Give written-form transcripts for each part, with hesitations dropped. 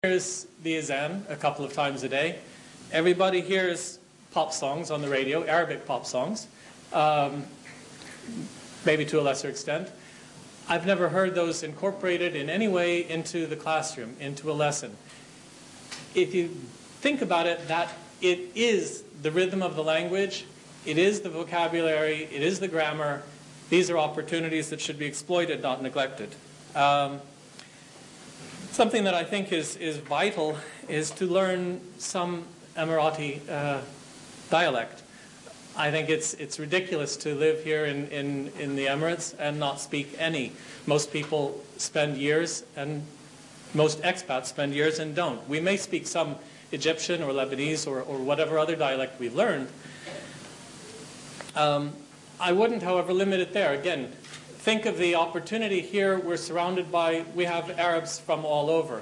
Hears the azan a couple of times a day. Everybody hears pop songs on the radio, Arabic pop songs, maybe to a lesser extent. I've never heard those incorporated in any way into the classroom, into a lesson. If you think about it, that it is the rhythm of the language, it is the vocabulary, it is the grammar. These are opportunities that should be exploited, not neglected. Something that I think is vital is to learn some Emirati dialect. I think it's ridiculous to live here in the Emirates and not speak any. Most people spend years, and most expats spend years and don't. We may speak some Egyptian or Lebanese or whatever other dialect we've learned. I wouldn't, however, limit it there. Again, think of the opportunity here. We're surrounded by, we have Arabs from all over.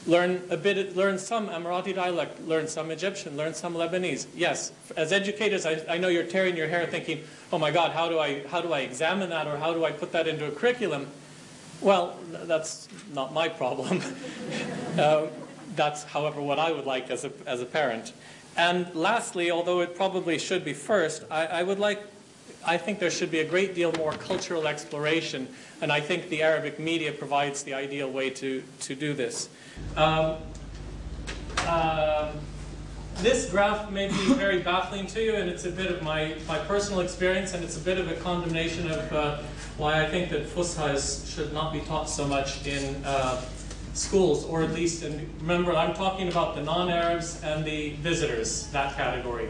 Learn some Emirati dialect, learn some Egyptian, learn some Lebanese. Yes, as educators, I know you're tearing your hair thinking, oh my God, how do I examine that, or how do I put that into a curriculum? Well, that's not my problem. That's, however, what I would like as a parent. And lastly, although it probably should be first, I think there should be a great deal more cultural exploration, and I think the Arabic media provides the ideal way to do this. This graph may be very baffling to you, and it's a bit of my personal experience, and it's a bit of a condemnation of why I think that Fusha should not be taught so much in schools, or at least, and remember, I'm talking about the non-Arabs and the visitors, that category.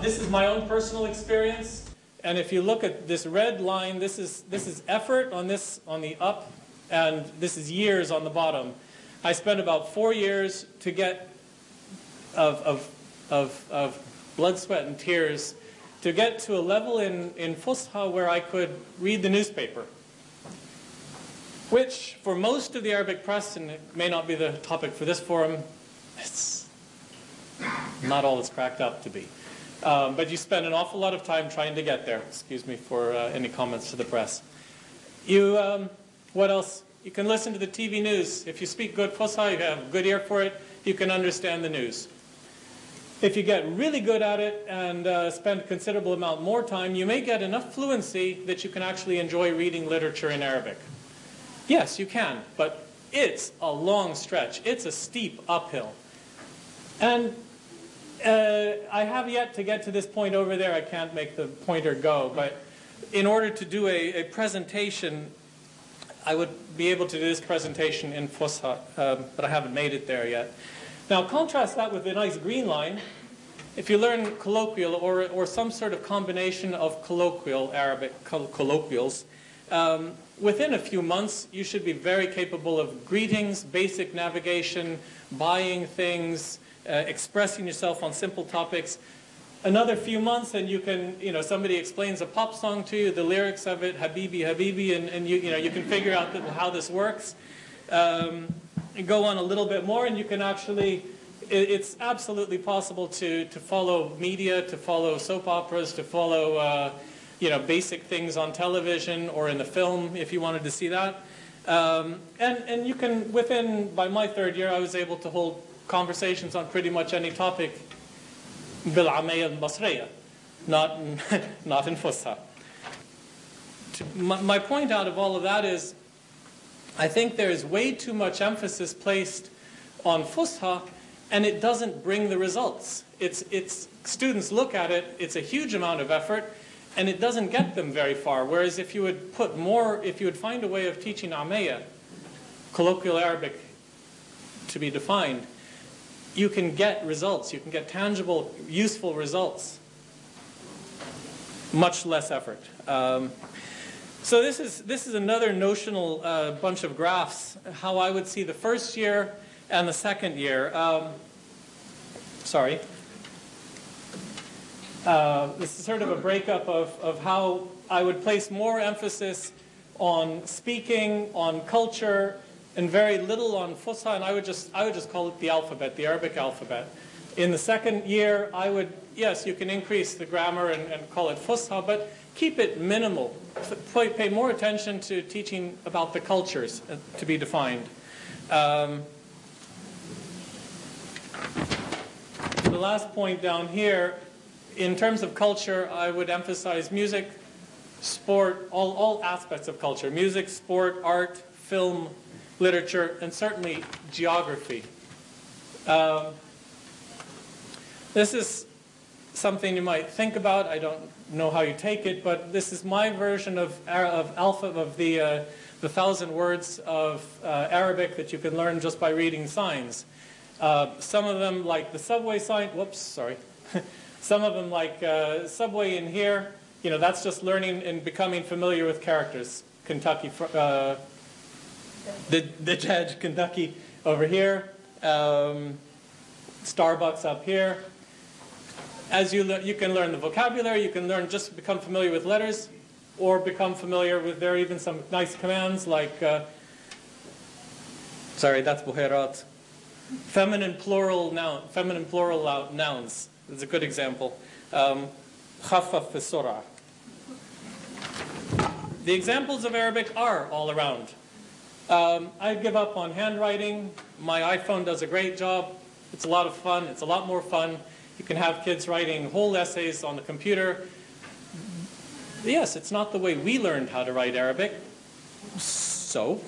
This is my own personal experience. And if you look at this red line, this is effort on the up, and this is years on the bottom. I spent about 4 years to get of blood, sweat, and tears to get to a level in Fusha where I could read the newspaper, which for most of the Arabic press, and it may not be the topic for this forum, it's not all it's cracked up to be. But you spend an awful lot of time trying to get there. Excuse me for any comments to the press. What else? You can listen to the TV news. If you speak good Fusha, you have a good ear for it, you can understand the news. If you get really good at it and spend a considerable amount more time, you may get enough fluency that you can actually enjoy reading literature in Arabic. Yes, you can, but it's a long stretch. It's a steep uphill. And I have yet to get to this point over there. I can't make the pointer go, but in order to do a presentation, I would be able to do this presentation in Fusha, but I haven't made it there yet. Now contrast that with the nice green line. If you learn colloquial or some sort of combination of colloquial Arabic colloquials, within a few months you should be very capable of greetings, basic navigation, buying things, expressing yourself on simple topics. Another few months and you can, somebody explains a pop song to you, the lyrics of it, Habibi, Habibi, and you can figure out how this works. And go on a little bit more and you can actually, it's absolutely possible to follow media, to follow soap operas, to follow basic things on television or in the film if you wanted to see that. And you can, by my third year, I was able to hold conversations on pretty much any topic بالعامية المصرية, not in Fusha. My point out of all of that is I think there is way too much emphasis placed on Fusha and it doesn't bring the results. Students look at it, it's a huge amount of effort and it doesn't get them very far. Whereas if you would find a way of teaching Ameya, colloquial Arabic to be defined, you can get results. You can get tangible, useful results. Much less effort. So this is another notional bunch of graphs, how I would see the first year and the second year. This is sort of a breakup of how I would place more emphasis on speaking, on culture, and very little on Fusha, and I would just call it the alphabet, the Arabic alphabet. In the second year, yes, you can increase the grammar and call it Fusha, but keep it minimal. Pay more attention to teaching about the cultures to be defined. the last point down here, in terms of culture, I would emphasize music, sport, all aspects of culture. Music, sport, art, film, literature, and certainly geography. This is something you might think about. I don't know how you take it, but this is my version of the 1,000 words of Arabic that you can learn just by reading signs. Some of them, like the subway sign, whoops, sorry. Some of them, like subway in here, you know, that's just learning and becoming familiar with characters. Kentucky, the Dajjaj, Kentucky over here, Starbucks up here. As you can learn the vocabulary, you can learn just become familiar with letters, or become familiar with, there are even some nice commands like, sorry, that's buhairat. Feminine plural nouns is a good example. Khaffaf bisura. The examples of Arabic are all around. I give up on handwriting. My iPhone does a great job. It's a lot of fun. It's a lot more fun. You can have kids writing whole essays on the computer. Yes, it's not the way we learned how to write Arabic. So,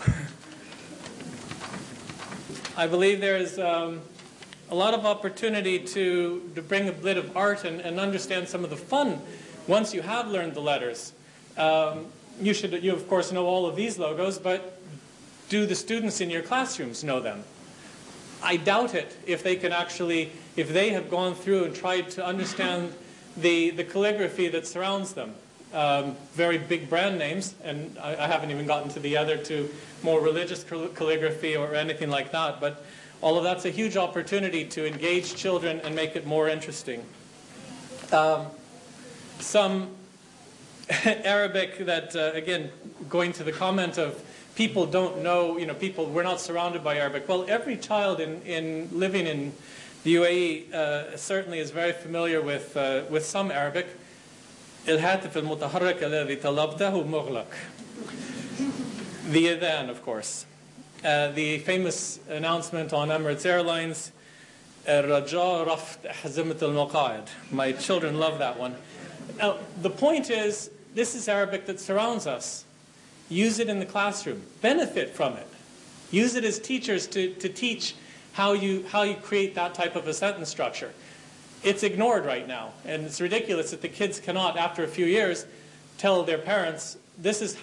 I believe there is a lot of opportunity to bring a bit of art and understand some of the fun once you have learned the letters. You of course know all of these logos, but do the students in your classrooms know them? I doubt it if they can actually, if they have gone through and tried to understand the calligraphy that surrounds them. Very big brand names, and I haven't even gotten to the other two, more religious calligraphy or anything like that, but all of that's a huge opportunity to engage children and make it more interesting. Some Arabic that, again, going to the comment of people don't know, we're not surrounded by Arabic. Well, every child living in the UAE certainly is very familiar with some Arabic. الهاتف المتحرك الذي طلبته مغلق. The adhan, of course. The famous announcement on Emirates Airlines, الرجاء رفع أحزمة المقاعد. My children love that one. Now, the point is, this is Arabic that surrounds us. Use it in the classroom. Benefit from it. Use it as teachers to teach how you create that type of a sentence structure. It's ignored right now, and it's ridiculous that the kids cannot, after a few years, tell their parents, this is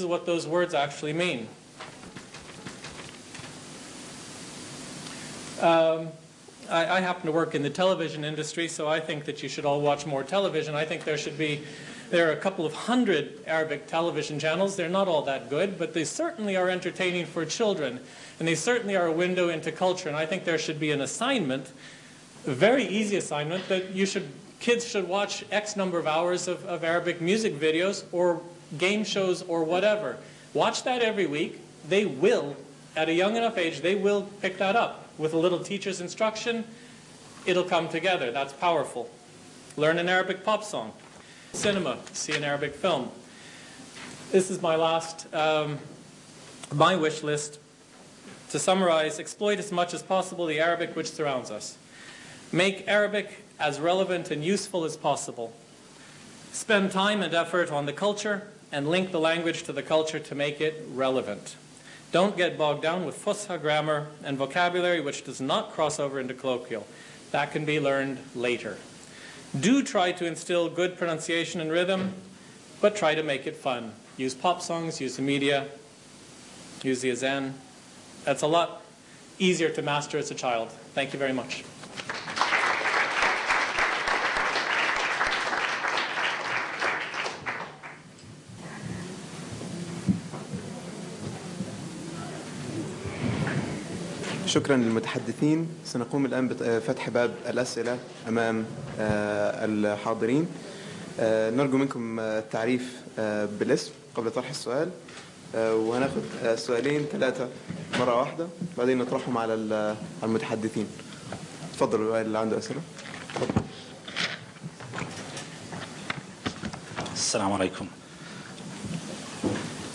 what those words actually mean. I happen to work in the television industry, so I think that you should all watch more television. I think there are a couple of hundred Arabic television channels. They're not all that good, but they certainly are entertaining for children, and they certainly are a window into culture, and I think there should be an assignment, a very easy assignment, that kids should watch X number of hours of Arabic music videos or game shows or whatever. Watch that every week. They will, at a young enough age, they will pick that up. With a little teacher's instruction, it'll come together. That's powerful. Learn an Arabic pop song. Cinema, see an Arabic film. This is my last, my wish list. To summarize, exploit as much as possible the Arabic which surrounds us. Make Arabic as relevant and useful as possible. Spend time and effort on the culture and link the language to the culture to make it relevant. Don't get bogged down with Fusha grammar and vocabulary which does not cross over into colloquial. That can be learned later. Do try to instill good pronunciation and rhythm, but try to make it fun. Use pop songs, use the media, use the azan. That's a lot easier to master as a child. Thank you very much. شكرا للمتحدثين. سنقوم الآن بفتح باب الأسئلة أمام الحاضرين. نرجو منكم التعريف بالاسم قبل طرح السؤال، وهناخد سؤالين 3 مرة واحدة بعدين نطرحهم على المتحدثين. تفضلوا اللي عنده أسئلة. السلام عليكم.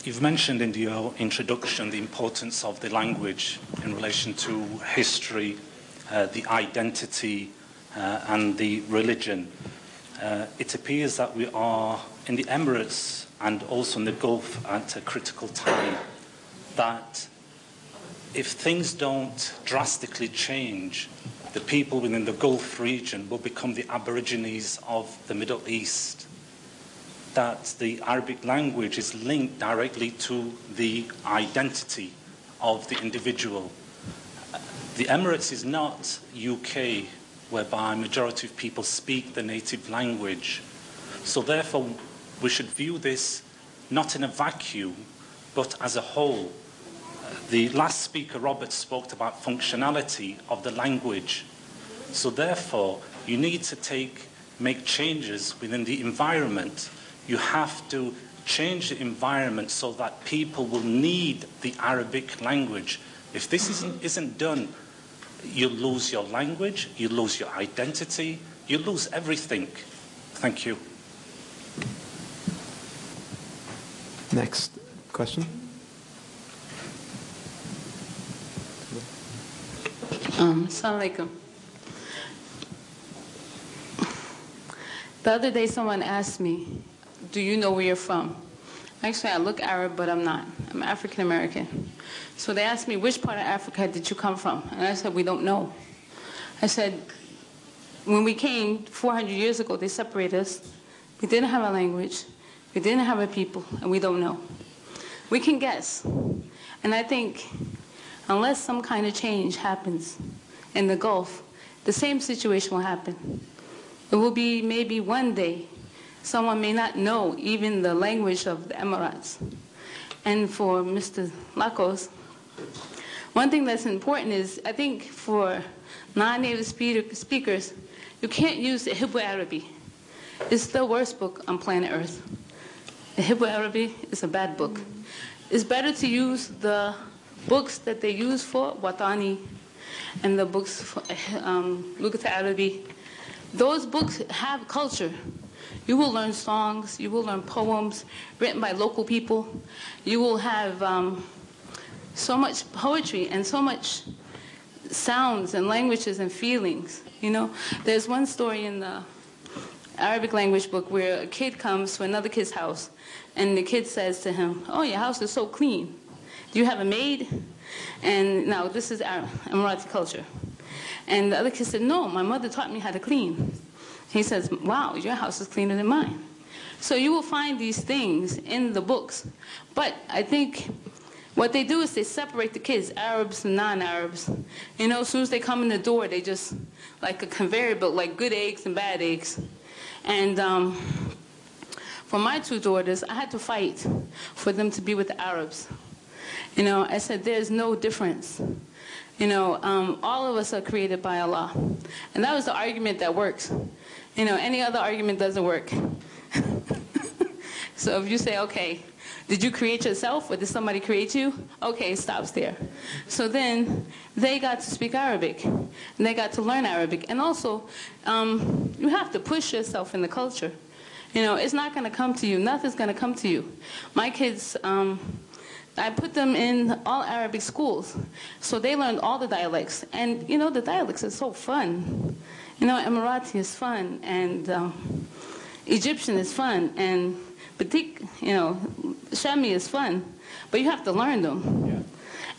You've mentioned in your introduction the importance of the language in relation to history, the identity and the religion. It appears that we are in the Emirates and also in the Gulf at a critical time, that if things don't drastically change, the people within the Gulf region will become the Aborigines of the Middle East, that the Arabic language is linked directly to the identity of the individual. The Emirates is not UK, whereby a majority of people speak the native language. So therefore, we should view this not in a vacuum, but as a whole. The last speaker, Robert, spoke about functionality of the language. So therefore, you need to make changes within the environment. You have to change the environment so that people will need the Arabic language. If this isn't done, you lose your language, you lose your identity, you lose everything. Thank you. Next question. Assalamu alaikum. The other day someone asked me, do you know where you're from? Actually, I look Arab, but I'm not. I'm African American. So they asked me, which part of Africa did you come from? And I said, we don't know. I said, when we came 400 years ago, they separated us. We didn't have a language. We didn't have a people, and we don't know. We can guess. And I think unless some kind of change happens in the Gulf, the same situation will happen. It will be maybe one day someone may not know even the language of the Emirates. And for Mr. Lacos, one thing that's important is, I think for non-native speakers, you can't use the Hibbu Arabi. It's the worst book on planet Earth. The Hibbu Arabi is a bad book. It's better to use the books that they use for Watani and the books for Lugat Arabi. Those books have culture. You will learn songs, you will learn poems written by local people. You will have so much poetry and so much sounds and languages and feelings. You know, there's one story in the Arabic language book where a kid comes to another kid's house and the kid says to him, oh, your house is so clean. Do you have a maid? And now this is Emirati culture. And the other kid said, no, my mother taught me how to clean. He says, wow, your house is cleaner than mine. So you will find these things in the books. But I think what they do is they separate the kids, Arabs and non-Arabs. You know, as soon as they come in the door, they just, like a conveyor belt, like good eggs and bad eggs. And for my two daughters, I had to fight for them to be with the Arabs. You know, I said, there's no difference. You know, all of us are created by Allah. And that was the argument that works. You know, any other argument doesn't work. So if you say, okay, did you create yourself or did somebody create you? Okay, it stops there. So then they got to speak Arabic. And they got to learn Arabic. And also, you have to push yourself in the culture. You know, it's not going to come to you. Nothing's going to come to you. My kids, I put them in all Arabic schools. So they learned all the dialects. And, you know, the dialects are so fun. You know, Emirati is fun. And Egyptian is fun. And Batik, you know, Shami is fun. But you have to learn them. Yeah.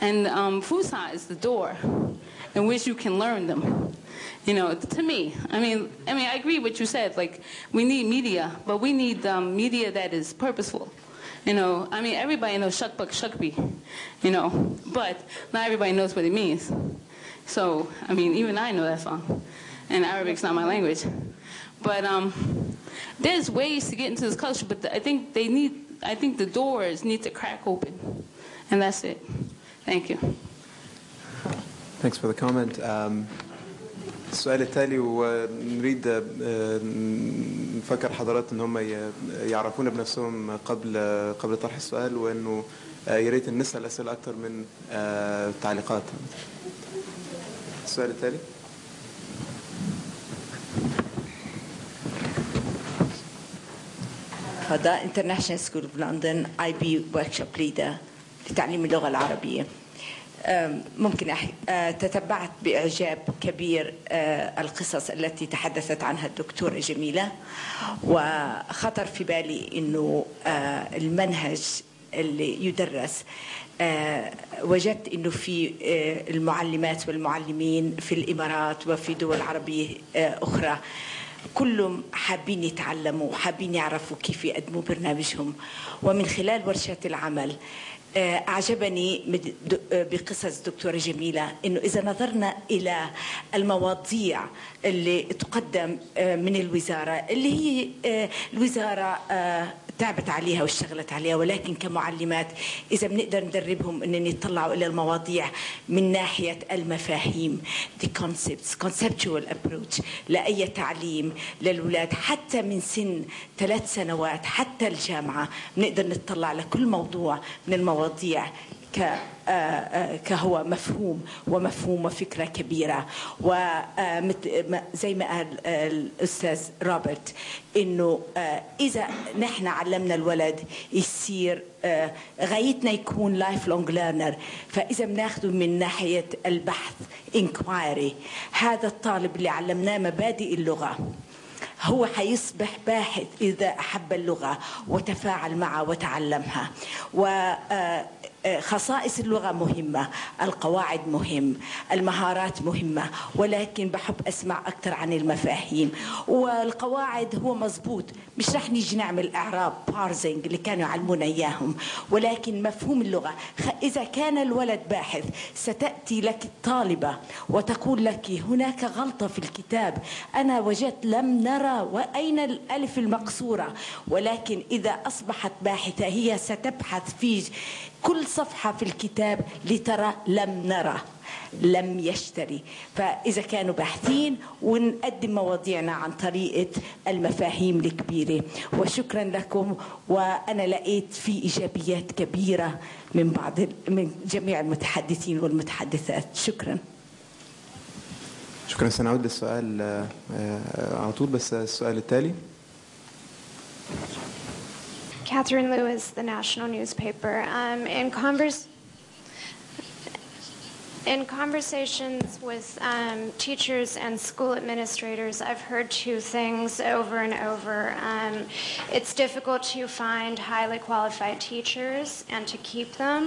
And Fusha is the door in which you can learn them. You know, to me, I mean, I agree with what you said. Like, we need media, but we need media that is purposeful. You know, I mean, everybody knows shakbak shakbi, you know, but not everybody knows what it means. So, I mean, even I know that song, and Arabic's not my language. But there's ways to get into this culture, but I think the doors need to crack open, and that's it. Thank you. Thanks for the comment. السؤال التالي ونريد نفكر حضرات ان هم يعرفونا بنفسهم قبل طرح السؤال، وانه يا ريت نسال اسئله اكثر من تعليقات. السؤال التالي. هذا International School of London IB Workshop Leader لتعليم اللغة العربية. ممكن تتبعت بإعجاب كبير القصص التي تحدثت عنها الدكتورة جميلة، وخطر في بالي أنه المنهج اللي يدرس وجدت أنه في المعلمات والمعلمين في الإمارات وفي دول عربية أخرى كلهم حابين يتعلموا، حابين يعرفوا كيف يقدموا برنامجهم. ومن خلال ورشات العمل أعجبني بقصص دكتورة جميلة أنه إذا نظرنا إلى المواضيع اللي تقدم من الوزارة، اللي هي الوزارة تعبت عليها واشتغلت عليها، ولكن كمعلمات إذا بنقدر ندربهم أن يطلعوا إلى المواضيع من ناحية المفاهيم the concepts conceptual approach لأي تعليم للأولاد حتى من سن 3 سنوات حتى الجامعة، بنقدر نطلع لكل موضوع من المواضيع كهو مفهوم وفكرة كبيرة. وزي ما قال الأستاذ روبرت إنه إذا نحن علمنا الولد يصير غايتنا يكون lifelong learner، فإذا بناخده من ناحية البحث inquiry، هذا الطالب اللي علمناه مبادئ اللغة هو حيصبح باحث إذا أحب اللغة وتفاعل معها وتعلمها. خصائص اللغة مهمة، القواعد مهم، المهارات مهمة، ولكن بحب أسمع أكثر عن المفاهيم. والقواعد هو مزبوط، مش رح نيجي نعمل إعراب بارزنج اللي كانوا يعلمونا إياهم، ولكن مفهوم اللغة. إذا كان الولد باحث ستأتي لك الطالبة وتقول لك هناك غلطة في الكتاب، أنا وجدت لم نرى وأين الألف المقصورة. ولكن إذا أصبحت باحثة هي ستبحث في كل صفحة في الكتاب لترى لم نرى، لم يشتري. فإذا كانوا باحثين ونقدم مواضيعنا عن طريقة المفاهيم الكبيرة. وشكرا لكم، وأنا لقيت في إيجابيات كبيرة من جميع المتحدثين والمتحدثات. شكرا. شكرا. سنعود للسؤال على طول، بس السؤال التالي. Catherine Lewis, the national newspaper. In conversations with teachers and school administrators, I've heard 2 things over and over. It's difficult to find highly qualified teachers and to keep them.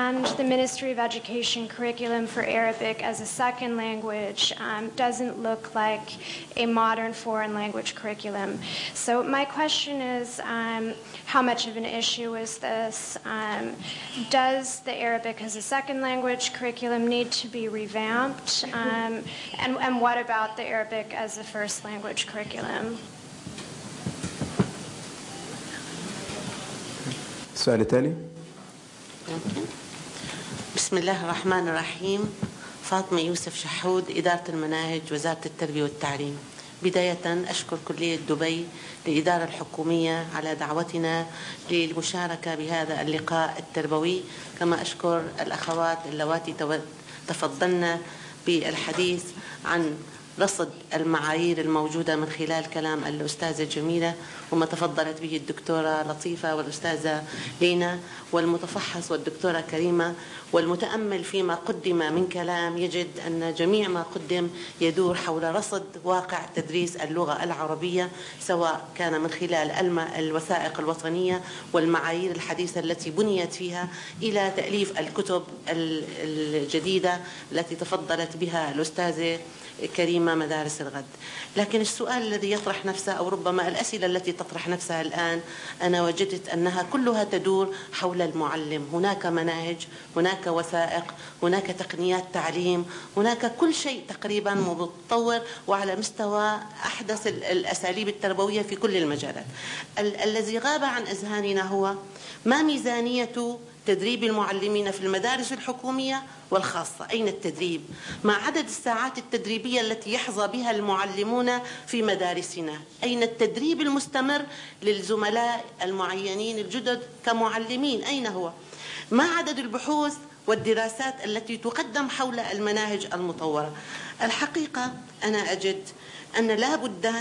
And the Ministry of Education curriculum for Arabic as a second language doesn't look like a modern foreign language curriculum. So my question is, how much of an issue is this? Does the Arabic as a second language curriculum need to be revamped? And what about the Arabic as a first language curriculum? السؤال التالي. بسم الله الرحمن الرحيم. فاطمة يوسف شحود، إدارة المناهج، وزارة التربية والتعليم. بداية أشكر كلية دبي للإدارة الحكومية على دعوتنا للمشاركة بهذا اللقاء التربوي، كما أشكر الأخوات اللواتي تفضلن بالحديث عن رصد المعايير الموجودة من خلال كلام الأستاذة جميلة وما تفضلت به الدكتورة لطيفة والأستاذة لينا والمتفحص والدكتورة كريمة. والمتأمل فيما قدم من كلام يجد أن جميع ما قدم يدور حول رصد واقع تدريس اللغة العربية، سواء كان من خلال الوثائق الوطنية والمعايير الحديثة التي بنيت فيها، إلى تأليف الكتب الجديدة التي تفضلت بها الأستاذة كريمة مدارس الغد. لكن السؤال الذي يطرح نفسه، أو ربما الأسئلة التي تطرح نفسها الآن، أنا وجدت أنها كلها تدور حول المعلم. هناك مناهج، هناك وثائق، هناك تقنيات تعليم، هناك كل شيء تقريبا متطور وعلى مستوى أحدث الأساليب التربوية في كل المجالات. الذي غاب عن أذهاننا هو ما ميزانية تدريب المعلمين في المدارس الحكومية والخاصة. أين التدريب؟ مع عدد الساعات التدريبية التي يحظى بها المعلمون في مدارسنا، أين التدريب المستمر للزملاء المعينين الجدد كمعلمين؟ أين هو؟ ما عدد البحوث والدراسات التي تقدم حول المناهج المطورة؟ الحقيقة أنا أجد أن لا بد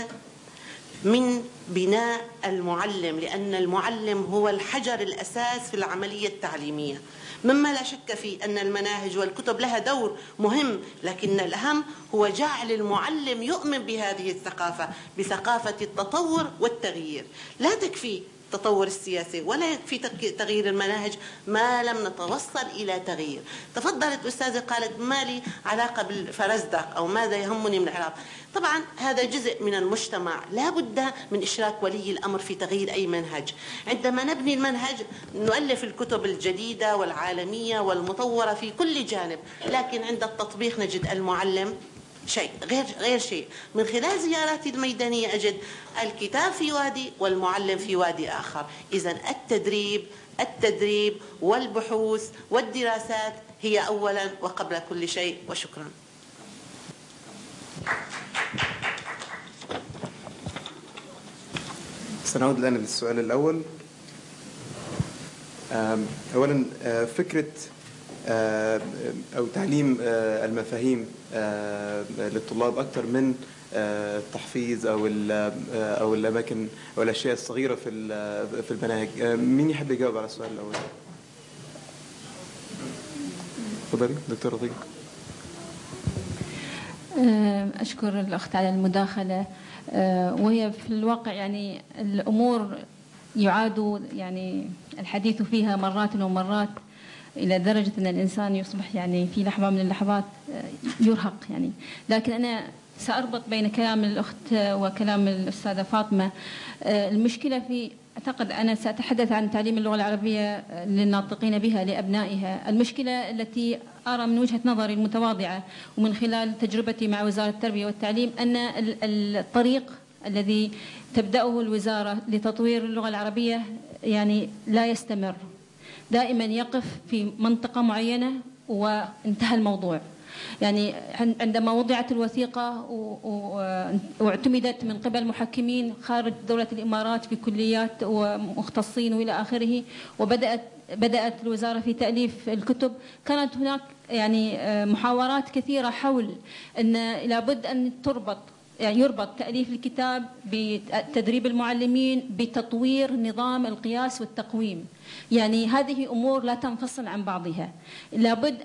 من بناء المعلم، لأن المعلم هو الحجر الأساس في العملية التعليمية. مما لا شك فيه أن المناهج والكتب لها دور مهم، لكن الأهم هو جعل المعلم يؤمن بهذه الثقافة، بثقافة التطور والتغيير. لا تكفي التطور السياسي ولا يكفي تغيير المناهج ما لم نتوصل إلى تغيير. تفضلت أستاذة قالت ما لي علاقة بالفرزدق أو ماذا يهمني من العراق. طبعا هذا جزء من المجتمع، لا بد من إشراك ولي الأمر في تغيير أي منهج. عندما نبني المنهج نؤلف الكتب الجديدة والعالمية والمطورة في كل جانب، لكن عند التطبيق نجد المعلم شيء غير شيء. من خلال زياراتي الميدانية أجد الكتاب في وادي والمعلم في وادي آخر. إذن التدريب والبحوث والدراسات هي أولا وقبل كل شيء. وشكرا. سنعود الآن للسؤال الأول. أولا فكرة أو تعليم المفاهيم للطلاب أكثر من التحفيظ أو الأماكن أو الأشياء الصغيرة في المناهج. مين يحب يجاوب على السؤال الأول؟ تفضلي دكتور رضيق. أشكر الأخت على المداخلة، وهي في الواقع يعني الأمور يعاد يعني الحديث فيها مرات ومرات إلى درجة أن الإنسان يصبح يعني في لحظة من اللحظات يرهق يعني. لكن أنا سأربط بين كلام الأخت وكلام الأستاذة فاطمة. المشكلة في أعتقد أنا سأتحدث عن تعليم اللغة العربية للناطقين بها لأبنائها. المشكلة التي أرى من وجهة نظري المتواضعة ومن خلال تجربتي مع وزارة التربية والتعليم أن الطريق الذي تبدأه الوزارة لتطوير اللغة العربية يعني لا يستمر، دائما يقف في منطقة معينة وانتهى الموضوع. يعني عندما وضعت الوثيقة واعتمدت من قبل محكمين خارج دولة الإمارات في كليات ومختصين وإلى آخره، بدأت الوزارة في تأليف الكتب، كانت هناك يعني محاورات كثيرة حول أن لابد أن يربط تأليف الكتاب بتدريب المعلمين بتطوير نظام القياس والتقويم. يعني هذه أمور لا تنفصل عن بعضها، لابد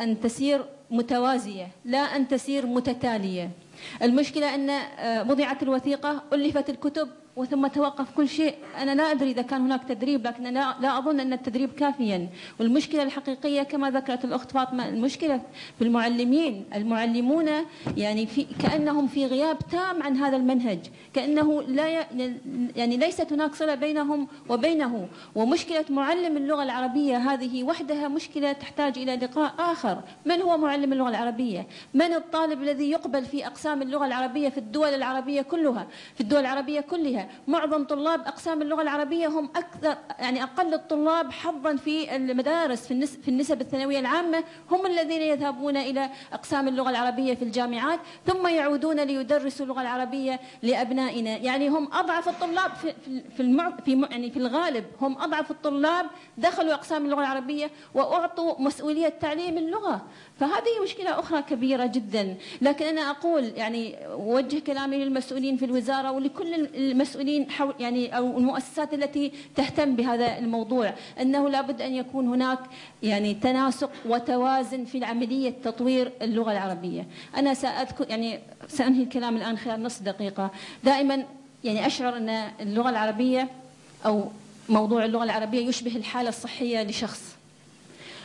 أن تسير متوازية لا أن تسير متتالية. المشكلة أن وضعت الوثيقة، ألفت الكتب، وثم توقف كل شيء. أنا لا أدري إذا كان هناك تدريب، لكن أنا لا أظن أن التدريب كافيا. والمشكلة الحقيقية كما ذكرت الأخت فاطمة، المشكلة في المعلمين. المعلمون يعني كأنهم في غياب تام عن هذا المنهج، كأنه يعني ليست هناك صلة بينهم وبينه. ومشكلة معلم اللغة العربية هذه وحدها مشكلة تحتاج إلى لقاء آخر. من هو معلم اللغة العربية؟ من الطالب الذي يقبل في أقسام اللغة العربية في الدول العربية كلها؟ في الدول العربية كلها معظم طلاب أقسام اللغة العربية هم أقل الطلاب حظا في المدارس في النسب الثانوية العامة، هم الذين يذهبون إلى أقسام اللغة العربية في الجامعات ثم يعودون ليدرسوا اللغة العربية لأبنائنا. يعني هم أضعف الطلاب في الغالب هم أضعف الطلاب دخلوا أقسام اللغة العربية وأعطوا مسؤولية تعليم اللغة. فهذه مشكلة أخرى كبيرة جدا. لكن أنا أقول يعني أوجه كلامي للمسؤولين في الوزارة ولكل المسؤولين حول يعني أو المؤسسات التي تهتم بهذا الموضوع، أنه لابد أن يكون هناك يعني تناسق وتوازن في عملية تطوير اللغة العربية. أنا سأنهي الكلام الآن خلال نصف دقيقة. دائما يعني أشعر أن اللغة العربية أو موضوع اللغة العربية يشبه الحالة الصحية لشخص.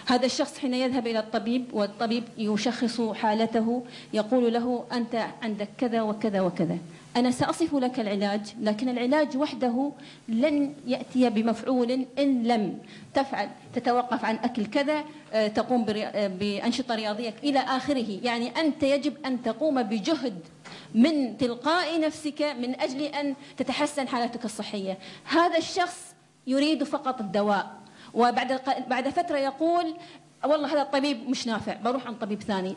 هذا الشخص حين يذهب إلى الطبيب والطبيب يشخص حالته، يقول له أنت عندك كذا وكذا وكذا، أنا سأصف لك العلاج، لكن العلاج وحده لن يأتي بمفعول إن لم تفعل، تتوقف عن أكل كذا، تقوم بأنشطة رياضية إلى آخره. يعني أنت يجب أن تقوم بجهد من تلقاء نفسك من أجل أن تتحسن حالتك الصحية. هذا الشخص يريد فقط الدواء، وبعد فترة يقول والله هذا الطبيب مش نافع، بروح عن طبيب ثاني.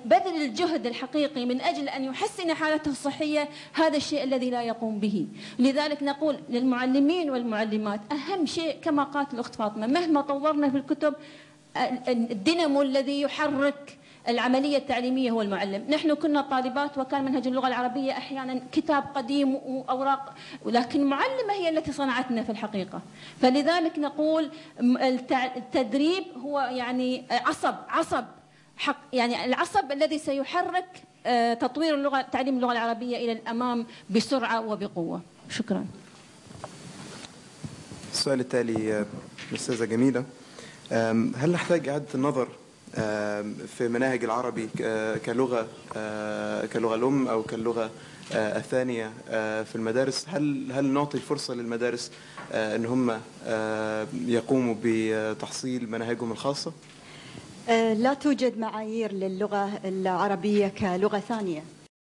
بذل الجهد الحقيقي من أجل أن يحسن حالته الصحية هذا الشيء الذي لا يقوم به. لذلك نقول للمعلمين والمعلمات أهم شيء كما قالت الأخت فاطمة، مهما طورنا في الكتب الدينامو الذي يحرك العملية التعليمية هو المعلم. نحن كنا طالبات وكان منهج اللغة العربية أحيانا كتاب قديم وأوراق، ولكن المعلمة هي التي صنعتنا في الحقيقة. فلذلك نقول التدريب هو يعني عصب حق، يعني العصب الذي سيحرك تطوير اللغة، تعليم اللغة العربية إلى الأمام بسرعة وبقوة. شكرا. السؤال التالي أستاذة جميلة، هل نحتاج إعادة النظر في مناهج العربي كلغة الأم أو كاللغة الثانية في المدارس؟ هل نعطي فرصة للمدارس أن هم يقوموا بتحصيل مناهجهم الخاصة؟ لا توجد معايير للغة العربية كلغة ثانية.